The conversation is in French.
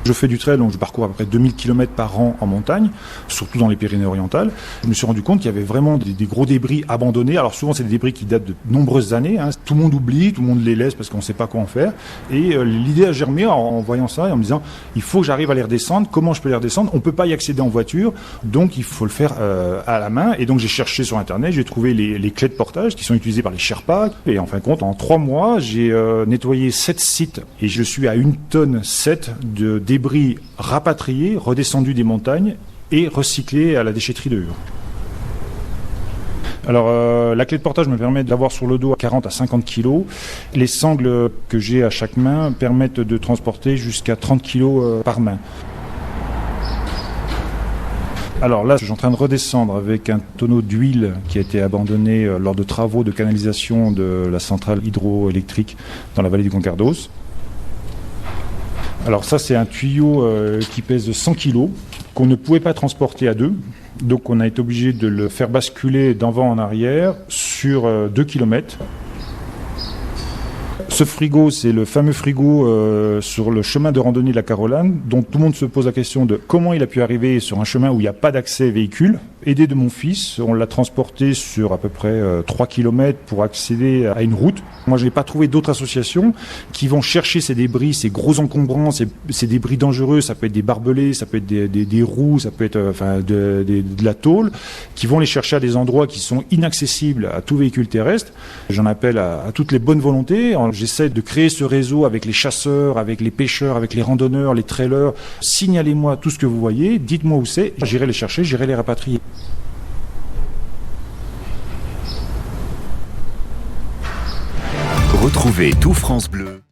Je fais du trail, donc je parcours à peu près 2000 km par an en montagne, surtout dans les Pyrénées-Orientales. Je me suis rendu compte qu'il y avait vraiment des gros débris abandonnés. Alors souvent, c'est des débris qui datent de nombreuses années. Tout le monde oublie, tout le monde les laisse parce qu'on ne sait pas quoi en faire. Et l'idée a germé en voyant ça et en me disant, il faut que j'arrive à les redescendre. Comment je peux les redescendre ? On ne peut pas y accéder en voiture, donc il faut le faire à la main. Et donc j'ai cherché sur Internet, j'ai trouvé les clés de portage qui sont utilisées par les Sherpas. Et en fin de compte, en 3 mois, j'ai nettoyé 7 sites et je suis à 1,7 tonne de débris rapatriés, redescendus des montagnes et recyclés à la déchetterie de Ur. Alors, la clé de portage me permet d'avoir sur le dos 40 à 50 kg. Les sangles que j'ai à chaque main permettent de transporter jusqu'à 30 kg par main. Alors là, je suis en train de redescendre avec un tonneau d'huile qui a été abandonné lors de travaux de canalisation de la centrale hydroélectrique dans la vallée du Concardos. Alors ça, c'est un tuyau qui pèse 100 kg, qu'on ne pouvait pas transporter à deux. Donc on a été obligé de le faire basculer d'avant en arrière sur 2 km. Ce frigo, c'est le fameux frigo sur le chemin de randonnée de la Caroline, dont tout le monde se pose la question de comment il a pu arriver sur un chemin où il n'y a pas d'accès véhicule. Aidé de mon fils, on l'a transporté sur à peu près 3 km pour accéder à une route. Moi, je n'ai pas trouvé d'autres associations qui vont chercher ces débris, ces gros encombrants, ces débris dangereux. Ça peut être des barbelés, ça peut être des roues, ça peut être de la tôle, qui vont les chercher à des endroits qui sont inaccessibles à tout véhicule terrestre. J'en appelle à toutes les bonnes volontés. J'essaie de créer ce réseau avec les chasseurs, avec les pêcheurs, avec les randonneurs, les trailers. Signalez-moi tout ce que vous voyez, dites-moi où c'est, j'irai les chercher, j'irai les rapatrier. Retrouvez tout France Bleu